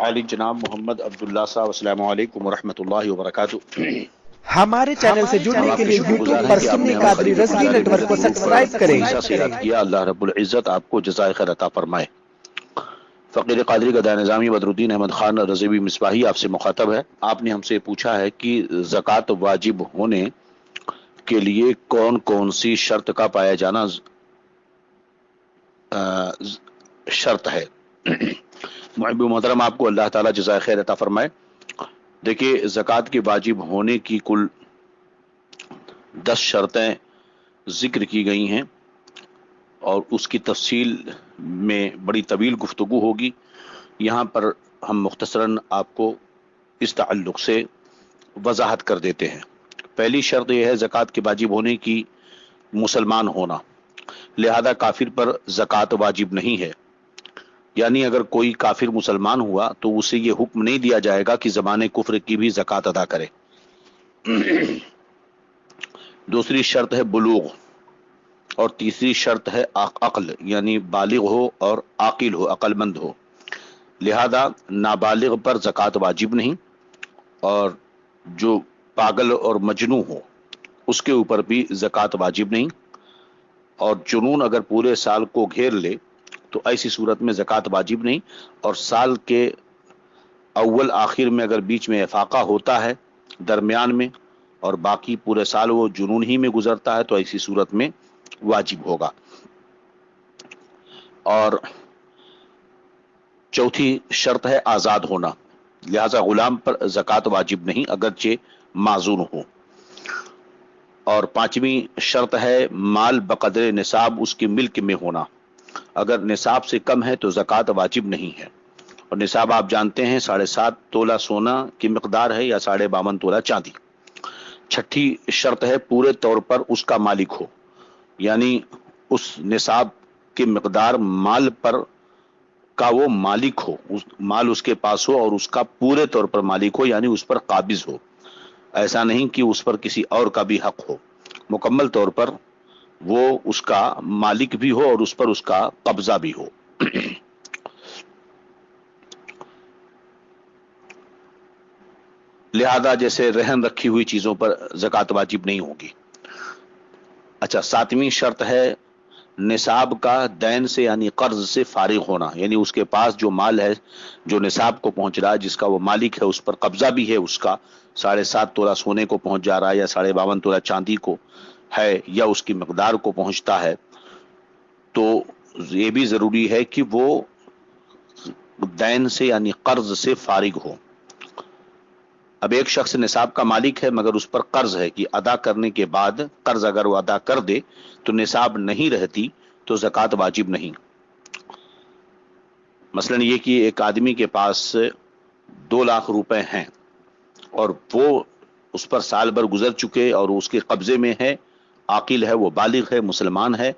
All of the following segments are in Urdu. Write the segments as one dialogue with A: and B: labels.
A: علی جناب محمد عبداللہ صاحب، السلام علیکم ورحمۃ اللہ وبرکاتہ۔
B: ہمارے چینل سے جڑنے کے لیے یوٹیوب پر سنی قادری رضوی نیٹ ورک کو سبسکرائب کریں۔
A: کیا اللہ رب العزت آپ کو جزائے خیر عطا فرمائے۔ فقیر قادری گدا نظامی بدر الدین احمد خان رضوی مصباحی آپ سے مخاطب ہے۔ آپ نے ہم سے پوچھا ہے کہ زکوٰۃ واجب ہونے کے لیے کون کون سی شرط کا پایا جانا شرط ہے۔ محب محترم، آپ کو اللہ تعالیٰ جزائے خیر عطا فرمائے۔ دیکھیے، زکوٰۃ کے واجب ہونے کی کل 10 شرطیں ذکر کی گئی ہیں اور اس کی تفصیل میں بڑی طویل گفتگو ہوگی۔ یہاں پر ہم مختصراً آپ کو اس تعلق سے وضاحت کر دیتے ہیں۔ پہلی شرط یہ ہے زکوٰۃ کے واجب ہونے کی مسلمان ہونا، لہذا کافر پر زکوٰۃ واجب نہیں ہے۔ یعنی اگر کوئی کافر مسلمان ہوا تو اسے یہ حکم نہیں دیا جائے گا کہ زمانے کفر کی بھی زکوٰۃ ادا کرے۔ دوسری شرط ہے بلوغ، اور تیسری شرط ہے عقل، یعنی بالغ ہو اور عاقل ہو، عقل مند ہو۔ لہذا نابالغ پر زکوٰۃ واجب نہیں، اور جو پاگل اور مجنون ہو اس کے اوپر بھی زکوٰۃ واجب نہیں، اور جنون اگر پورے سال کو گھیر لے تو ایسی صورت میں زکوٰۃ واجب نہیں، اور سال کے اول آخر میں اگر بیچ میں افاقہ ہوتا ہے درمیان میں اور باقی پورے سال وہ جنون ہی میں گزرتا ہے تو ایسی صورت میں واجب ہوگا۔ اور چوتھی شرط ہے آزاد ہونا، لہذا غلام پر زکوٰۃ واجب نہیں اگرچہ معذور ہو۔ اور پانچویں شرط ہے مال بقدر نصاب اس کے ملک میں ہونا، اگر نصاب سے کم ہے تو زکوٰۃ واجب نہیں ہے۔ اور نصاب آپ جانتے ہیں 7.5 تولہ سونا کی مقدار ہے یا 52.5 تولہ چاندی۔ چھٹی شرط ہے پورے طور پر اس کا مالک ہو، یعنی اس نصاب کی مقدار مال پر کا وہ مالک ہو، مال اس کے پاس ہو اور اس کا پورے طور پر مالک ہو، یعنی اس پر قابض ہو۔ ایسا نہیں کہ اس پر کسی اور کا بھی حق ہو، مکمل طور پر وہ اس کا مالک بھی ہو اور اس پر اس کا قبضہ بھی ہو۔ لہذا جیسے رہن رکھی ہوئی چیزوں پر زکوٰۃ واجب نہیں ہوگی۔ اچھا، ساتویں شرط ہے نصاب کا دین سے یعنی قرض سے فارغ ہونا، یعنی اس کے پاس جو مال ہے جو نصاب کو پہنچ رہا ہے، جس کا وہ مالک ہے، اس پر قبضہ بھی ہے، اس کا 7.5 تولہ سونے کو پہنچ جا رہا ہے یا 52.5 تولہ چاندی کو ہے یا اس کی مقدار کو پہنچتا ہے، تو یہ بھی ضروری ہے کہ وہ دین سے یعنی قرض سے فارغ ہو۔ اب ایک شخص نصاب کا مالک ہے مگر اس پر قرض ہے کہ ادا کرنے کے بعد قرض اگر وہ ادا کر دے تو نصاب نہیں رہتی تو زکوٰۃ واجب نہیں۔ مثلا یہ کہ ایک آدمی کے پاس 2 لاکھ روپے ہیں اور وہ اس پر سال بھر گزر چکے اور اس کے قبضے میں ہے، عاقل ہے، وہ بالغ ہے، مسلمان ہے،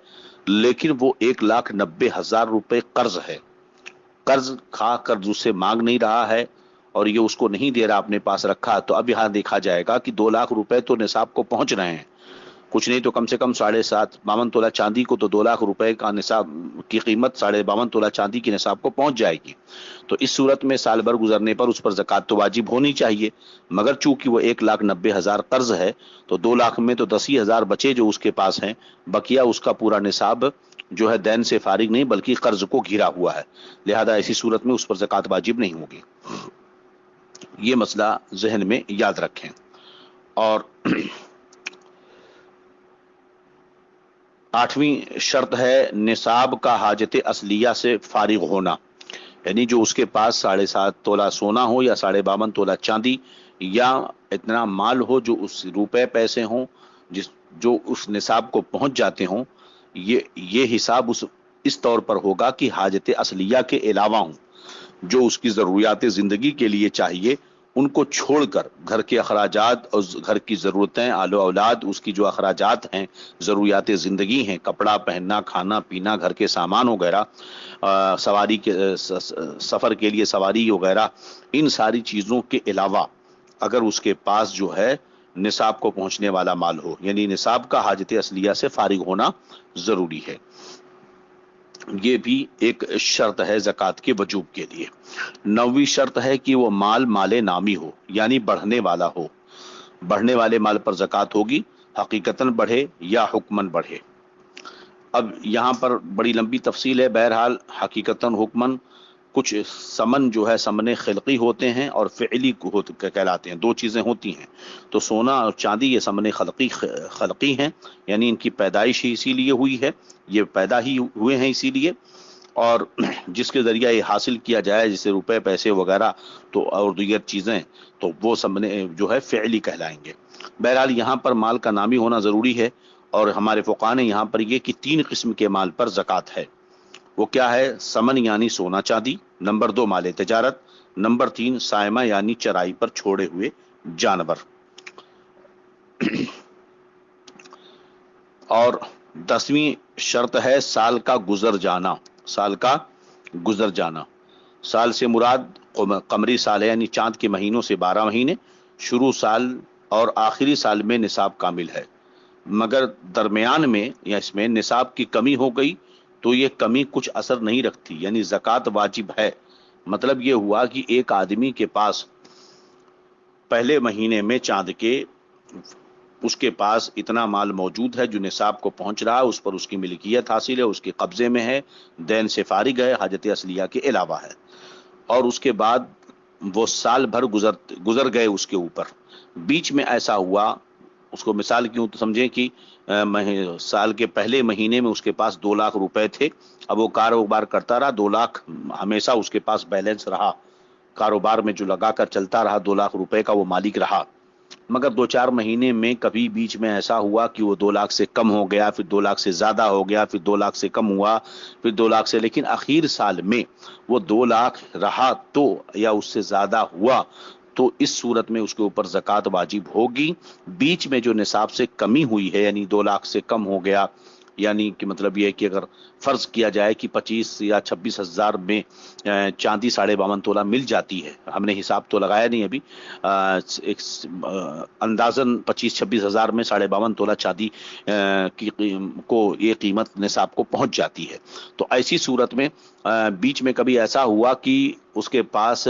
A: لیکن وہ 1,90,000 روپے قرض ہے، قرض کھا کر اس سے مانگ نہیں رہا ہے اور یہ اس کو نہیں دے رہا، اپنے پاس رکھا، تو اب یہاں دیکھا جائے گا کہ 2 لاکھ روپے تو نصاب کو پہنچ رہے ہیں، کچھ نہیں تو کم سے کم 52.5 تولہ چاندی کو تو 2 لاکھ روپے کا نصاب کی قیمت 52.5 تولہ چاندی کی نصاب کو پہنچ جائے گی۔ تو اس صورت میں سال بھر گزرنے پر اس پر زکوٰۃ تو واجب ہونی چاہیے، مگر چونکہ وہ 1,90,000 قرض ہے تو 2 لاکھ میں تو 10,000 بچے جو اس کے پاس ہیں، بقیہ اس کا پورا نصاب جو ہے دین سے فارغ نہیں بلکہ قرض کو گھرا ہوا ہے، لہذا ایسی صورت میں اس پر زکوٰۃ واجب نہیں ہوگی۔ یہ مسئلہ ذہن میں یاد رکھیں۔ اور 8ویں شرط ہے نصاب کا حاجت اصلیہ سے فارغ ہونا، یعنی جو اس کے پاس 7.5 تولہ سونا ہو یا 52.5 تولہ چاندی یا اتنا مال ہو جو اس روپے پیسے ہوں جو اس نصاب کو پہنچ جاتے ہوں، یہ حساب اس طور پر ہوگا کہ حاجت اصلیہ کے علاوہ ہوں، جو اس کی ضروریات زندگی کے لیے چاہیے ان کو چھوڑ کر گھر کے اخراجات اور گھر کی ضرورتیں، آل و اولاد، اس کی جو اخراجات ہیں، ضروریات زندگی ہیں، کپڑا پہننا، کھانا پینا، گھر کے سامان وغیرہ، سواری کے سفر کے لیے سواری وغیرہ، ان ساری چیزوں کے علاوہ اگر اس کے پاس جو ہے نصاب کو پہنچنے والا مال ہو، یعنی نصاب کا حاجت اصلیہ سے فارغ ہونا ضروری ہے۔ یہ بھی ایک شرط ہے زکوٰۃ کے وجوب کے لیے۔ 9ویں شرط ہے کہ وہ مال مال نامی ہو، یعنی بڑھنے والا ہو۔ بڑھنے والے مال پر زکوٰۃ ہوگی، حقیقتاً بڑھے یا حکماً بڑھے۔ اب یہاں پر بڑی لمبی تفصیل ہے، بہرحال حقیقتاً حکماً کچھ سمن جو ہے سمن خلقی ہوتے ہیں اور فعلی کہلاتے ہیں، دو چیزیں ہوتی ہیں۔ تو سونا اور چاندی یہ سمن خلقی ہیں، یعنی ان کی پیدائش ہی اسی لیے ہوئی ہے، یہ پیدا ہی ہوئے ہیں اسی لیے، اور جس کے ذریعہ یہ حاصل کیا جائے جیسے روپے پیسے وغیرہ تو اور دیگر چیزیں، تو وہ سمن جو ہے فعلی کہلائیں گے۔ بہرحال یہاں پر مال کا نامی ہونا ضروری ہے، اور ہمارے فقہاء نے یہاں پر یہ کہ 3 قسم کے مال پر زکوٰۃ ہے۔ وہ کیا ہے؟ سمن یعنی سونا چاندی، نمبر 2 مال تجارت، نمبر 3 سائمہ یعنی چرائی پر چھوڑے ہوئے جانور۔ اور 10ویں شرط ہے سال کا گزر جانا۔ سال کا گزر جانا، سال سے مراد قمری سال ہے، یعنی چاند کے مہینوں سے 12 مہینے، شروع سال اور آخری سال میں نصاب کامل ہے، مگر درمیان میں یا اس میں نصاب کی کمی ہو گئی تو یہ کمی کچھ اثر نہیں رکھتی، یعنی زکوٰۃ واجب ہے۔ مطلب یہ ہوا کہ ایک آدمی کے پاس پہلے مہینے میں چاند کے اس کے پاس اتنا مال موجود ہے جو نصاب کو پہنچ رہا ہے، اس پر اس کی ملکیت حاصل ہے، اس کے قبضے میں ہے، دین سے فارغ ہے، حاجت اصلیہ کے علاوہ ہے، اور اس کے بعد وہ سال بھر گزر گئے اس کے اوپر، بیچ میں ایسا ہوا، اس کو مثال کیوں تو سمجھیں کہ سال کے پہلے مہینے میں اس کے پاس 2 لاکھ روپے تھے، اب وہ کاروبار کرتا رہا، 2 لاکھ ہمیشہ اس کے پاس بیلنس رہا، کاروبار میں جو لگا کر چلتا رہا، 2 لاکھ روپے کا وہ مالک رہا، مگر 2-4 مہینے میں کبھی بیچ میں ایسا ہوا کہ وہ 2 لاکھ سے کم ہو گیا، پھر 2 لاکھ سے زیادہ ہو گیا، پھر 2 لاکھ سے کم ہوا، پھر 2 لاکھ سے، لیکن اخیر سال میں وہ 2 لاکھ رہا تو یا اس سے زیادہ ہوا تو اس صورت میں اس کے اوپر زکوٰۃ واجب ہوگی۔ بیچ میں جو نصاب سے کمی ہوئی ہے، یعنی 2 لاکھ سے کم ہو گیا، یعنی کہ مطلب یہ ہے کہ اگر فرض کیا جائے کہ 25 یا 26 ہزار میں چاندی 52.5 تولہ مل جاتی ہے، ہم نے حساب تو لگایا نہیں ابھی، ایک اندازاً 25-26 ہزار میں 52.5 تولہ چاندی کو یہ قیمت نصاب کو پہنچ جاتی ہے، تو ایسی صورت میں بیچ میں کبھی ایسا ہوا کہ اس کے پاس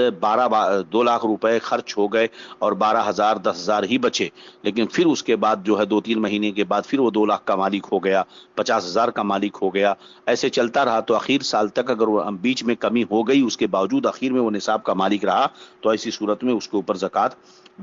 A: 2 لاکھ روپے خرچ ہو گئے اور 12,000 10,000 ہی بچے، لیکن پھر اس کے بعد جو ہے 2-3 مہینے کے بعد پھر وہ 2 لاکھ کا مالک ہو گیا، 50,000 کا مالک ہو گیا، ایسے چلتا رہا تو آخر سال تک اگر وہ بیچ میں کمی ہو گئی اس کے باوجود آخر میں وہ نصاب کا مالک رہا تو ایسی صورت میں اس کے اوپر زکوٰۃ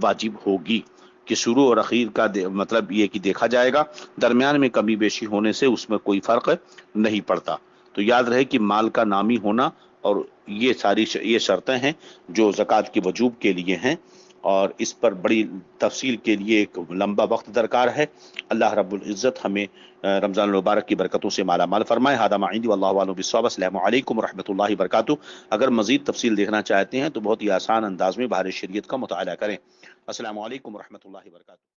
A: واجب ہوگی، کہ شروع اور اخیر کا مطلب یہ کہ دیکھا جائے گا، درمیان میں کمی بیشی ہونے سے اس میں کوئی فرق نہیں پڑتا۔ تو یاد رہے کہ مال کا نامی ہونا اور یہ ساری یہ شرطیں ہیں جو زکوٰۃ کے وجوب کے لیے ہیں، اور اس پر بڑی تفصیل کے لیے ایک لمبا وقت درکار ہے۔ اللہ رب العزت ہمیں رمضان المبارک کی برکتوں سے مالا مال فرمائے۔ ھذا ما عندی واللہ اعلم بالصواب۔ السلام علیکم ورحمۃ اللہ وبرکاتہ۔ اگر مزید تفصیل دیکھنا چاہتے ہیں تو بہت ہی آسان انداز میں بحر شریعت کا مطالعہ کریں۔ السلام علیکم ورحمۃ اللہ وبرکاتہ۔